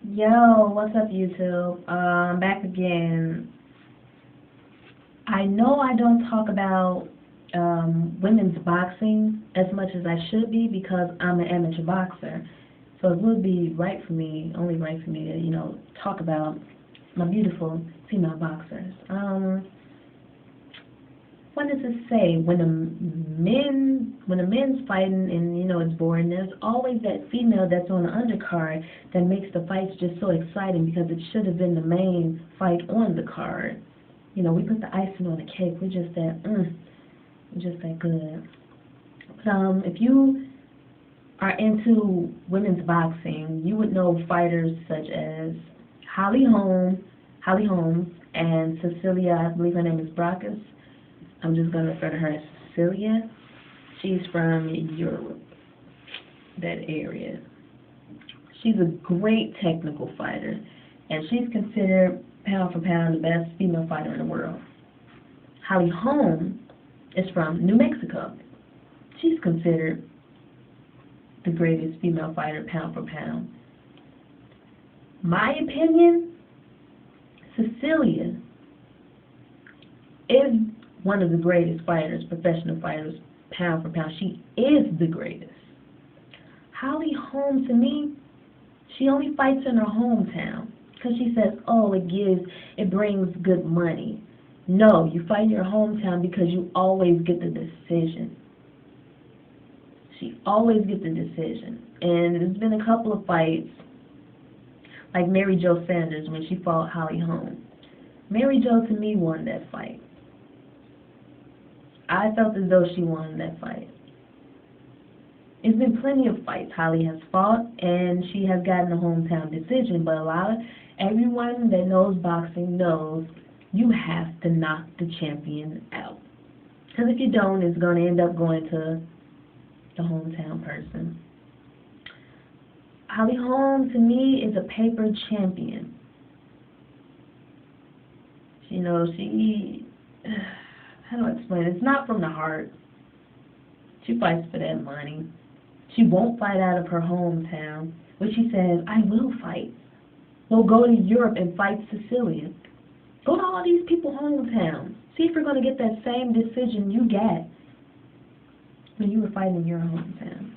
Yo, what's up, YouTube? Back again. I know I don't talk about women's boxing as much as I should be because I'm an amateur boxer. So it would be right for me, only right for me to, talk about my beautiful female boxers. What does it say? When the men's fighting and it's boring, there's always that female that's on the undercard that makes the fights just so exciting because it should have been the main fight on the card. We put the icing on the cake. We're just that good. But if you are into women's boxing, you would know fighters such as Holly Holmes, and Cecilia, I believe her name is Brækhus. I'm just going to refer to her as Cecilia. She's from Europe, that area. She's a great technical fighter, and she's considered, pound for pound, the best female fighter in the world. Holly Holmes is from New Mexico. She's considered the greatest female fighter, pound for pound. My opinion, Cecilia is one of the greatest fighters, professional fighters, pound for pound. She is the greatest. Holly Holmes, to me, she only fights in her hometown because she says, oh, it brings good money. No, you fight in your hometown because you always get the decision. She always gets the decision. And there's been a couple of fights, like Mary Jo Sanders when she fought Holly Holmes. Mary Jo, to me, won that fight. I felt as though she won that fight. There's been plenty of fights Holly has fought, and she has gotten a hometown decision, but everyone that knows boxing knows you have to knock the champion out. Because if you don't, it's going to end up going to the hometown person. Holly Holmes, to me, is a paper champion. How do I explain it? It's not from the heart. She fights for that money. She won't fight out of her hometown. But she says, I will fight. We'll go to Europe and fight Cecilia. Go to all these people's hometowns. See if you're going to get that same decision you got when you were fighting in your hometown.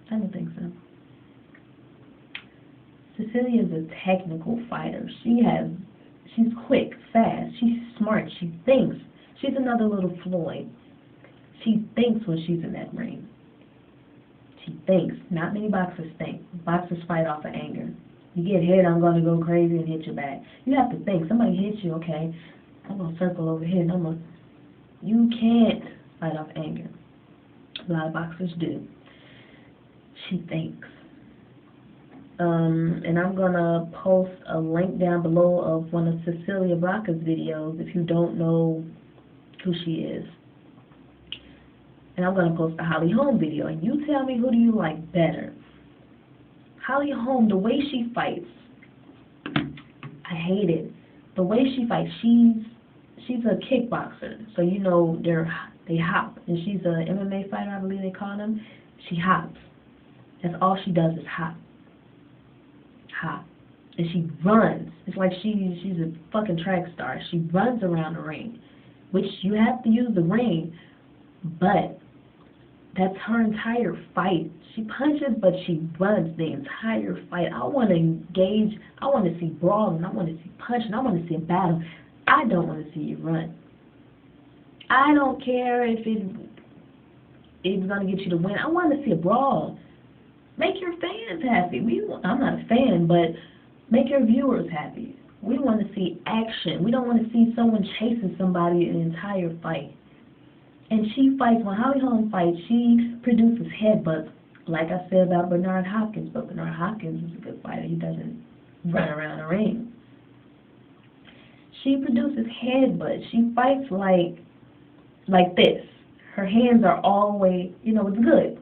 I don't think so. Cecilia is a technical fighter. She's quick, fast. She's smart. She thinks. She's another little Floyd. She thinks when she's in that ring. She thinks. Not many boxers think. Boxers fight off of anger. You get hit, I'm going to go crazy and hit you back. You have to think. Somebody hits you, okay, I'm going to circle over here. You can't fight off anger. A lot of boxers do. She thinks. And I'm going to post a link down below of one of Cecilia Brækhus' videos if you don't know who she is. And I'm going to post a Holly Holmes video. And you tell me, who do you like better? Holly Holmes, the way she fights, I hate it. The way she fights, she's a kickboxer. So they hop. And she's a MMA fighter, I believe they call them. She hops. That's all she does is hop. Hop. And she runs. It's like she's a fucking track star. She runs around the ring, which you have to use the ring, but that's her entire fight. She punches, but she runs the entire fight. I want to engage. I want to see brawling. I want to see punching. I want to see a battle. I don't want to see you run. I don't care if it's going to get you to win. I want to see a brawl. Make your fans happy. I'm not a fan, but make your viewers happy. We want to see action. We don't want to see someone chasing somebody an entire fight. And she fights, when Holly Holmes fights, she produces headbutts, like I said about Bernard Hopkins. But Bernard Hopkins is a good fighter. He doesn't run around the ring. She produces headbutts. She fights like this. Her hands are always, it's good.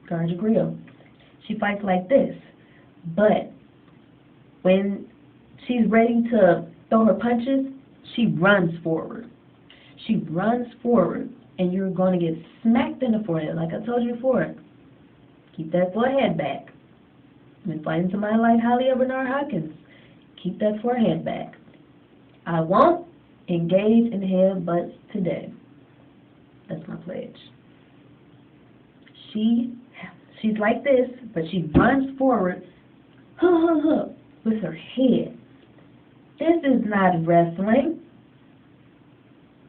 Guard your grill. She fights like this. But when she's ready to throw her punches, she runs forward. She runs forward, and you're going to get smacked in the forehead, like I told you before. Keep that forehead back. when fighting somebody like Holly or Bernard Hopkins. Keep that forehead back. I won't engage in headbutts today. That's my pledge. She's like this, but she runs forward, with her head. This is not wrestling.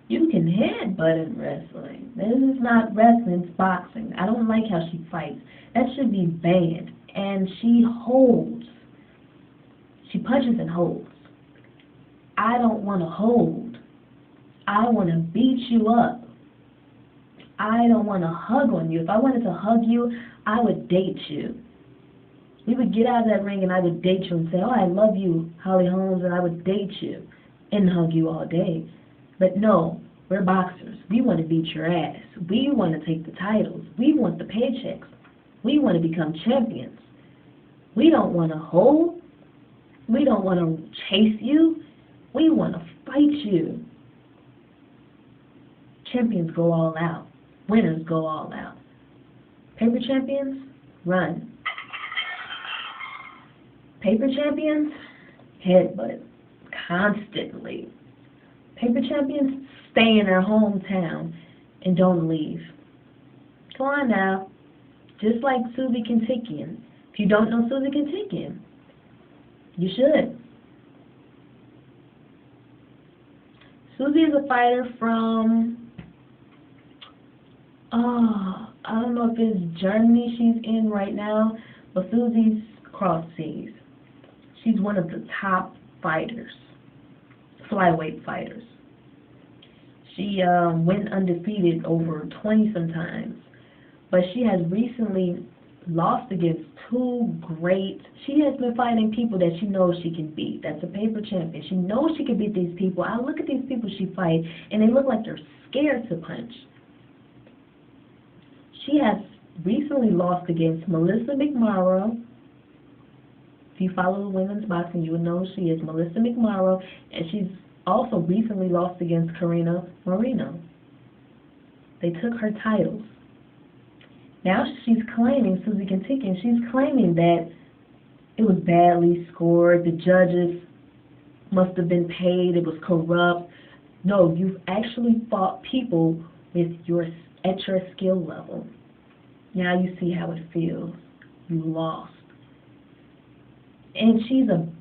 You can headbutt in wrestling. This is not wrestling, it's boxing. I don't like how she fights. That should be banned. And she holds. She punches and holds. I don't want to hold. I want to beat you up. I don't want to hug on you. If I wanted to hug you, I would date you. We would get out of that ring and I would date you and say, oh, I love you, Holly Holmes, and I would date you and hug you all day. But no, we're boxers. We want to beat your ass. We want to take the titles. We want the paychecks. We want to become champions. We don't want to hold. We don't want to chase you. We want to fight you. Champions go all out. Winners go all out. Paper champions, run. Paper champions, headbutt constantly. Paper champions, stay in their hometown and don't leave. Come on now. Just like Susie Kentickian. If you don't know Susie Kentickian, you should. Susie is a fighter from, I don't know if it's Germany she's in right now, but Susie's cross seas. She's one of the top fighters, flyweight fighters. She went undefeated over 20 sometimes, but she has recently lost against two great. She has been fighting people that she knows she can beat. That's a paper champion. She knows she can beat these people. I look at these people she fights, and they look like they're scared to punch. She has recently lost against Melissa McMorrow. If you follow women's boxing, you will know she is Melissa McMorrow, and she's also recently lost against Karina Moreno. They took her titles. Now she's claiming, Susie Kentickian, she's claiming that it was badly scored, the judges must have been paid, it was corrupt. No, you've actually fought people at your skill level. Now you see how it feels. You lost. And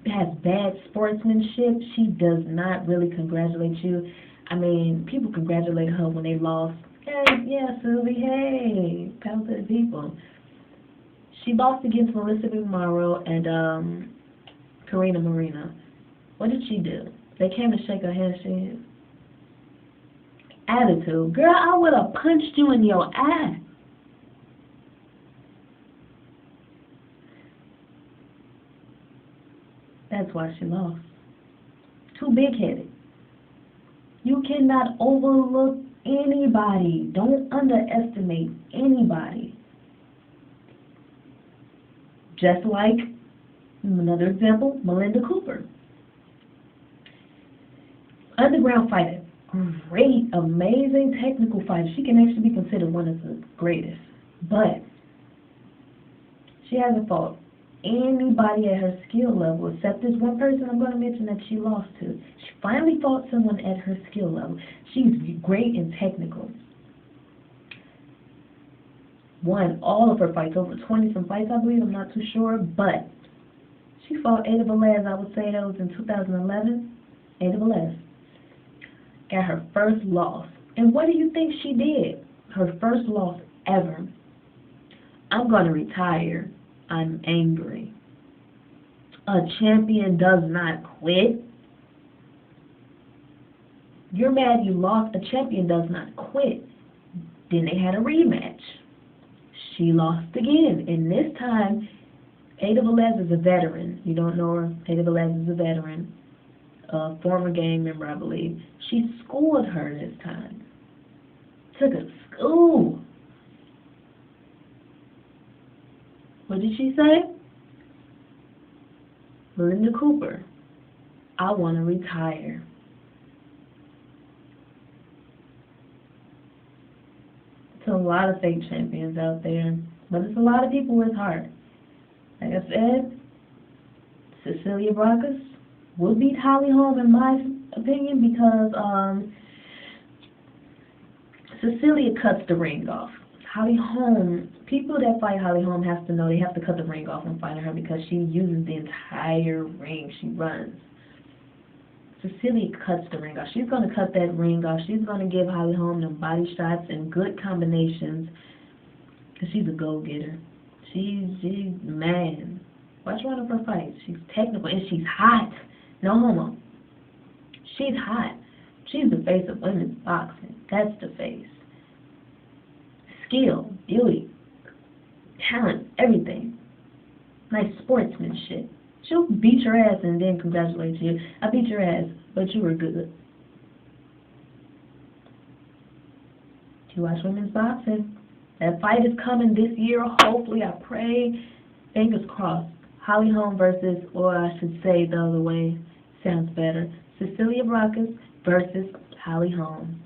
has bad sportsmanship. She does not really congratulate you. I mean, people congratulate her when they lost. Hey, yeah, Susie, hey, pound to the people. She lost against Melissa McMorrow and Karina Moreno. What did she do? They came and shake her hand. She attitude. Girl, I would have punched you in your eye. That's why she lost. Too big-headed. You cannot overlook anybody. Don't underestimate anybody. Just like, another example, Melinda Cooper. Underground fighter. Great, amazing technical fighter. She can actually be considered one of the greatest. But she hasn't fought anybody at her skill level except this one person I'm going to mention that she lost to. She finally fought someone at her skill level. She's great and technical. Won all of her fights, over 20 some fights I believe, I'm not too sure, but she fought Ada Velez, I would say that was in 2011. Ada Velez got her first loss. And what do you think she did? Her first loss ever. I'm going to retire. I'm angry. A champion does not quit. You're mad you lost. A champion does not quit. Then they had a rematch. She lost again. And this time, Ada Velez is a veteran. You don't know her. Ada Velez is a veteran. A former gang member, I believe. She schooled her this time. Took her to school. What did she say? Melinda Cooper, I want to retire. There's a lot of fake champions out there, but there's a lot of people with heart. Like I said, Cecilia Brækhus will beat Holly Holm in my opinion because Cecilia cuts the ring off. Holly Holm, people that fight Holly Holm have to know they have to cut the ring off when fighting her because she uses the entire ring. She runs. Cecilia cuts the ring off. She's going to cut that ring off. She's going to give Holly Holm them body shots and good combinations because she's a go-getter. She's man. Watch one of her fights. She's technical and she's hot. No homo. She's hot. She's the face of women's boxing. That's the face. Skill, beauty, talent, everything. Nice sportsmanship. She'll beat your ass and then congratulate you. I beat your ass, but you were good. You watch women's boxing. That fight is coming this year. Hopefully, I pray. Fingers crossed. Holly Holm versus, or I should say the other way, sounds better. Cecilia Brækhus versus Holly Holm.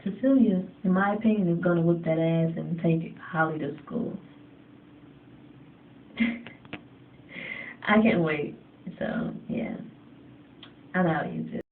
Cecilia, in my opinion, is going to whip that ass and take Holly to school. I can't wait. So, yeah. I'm out of YouTube.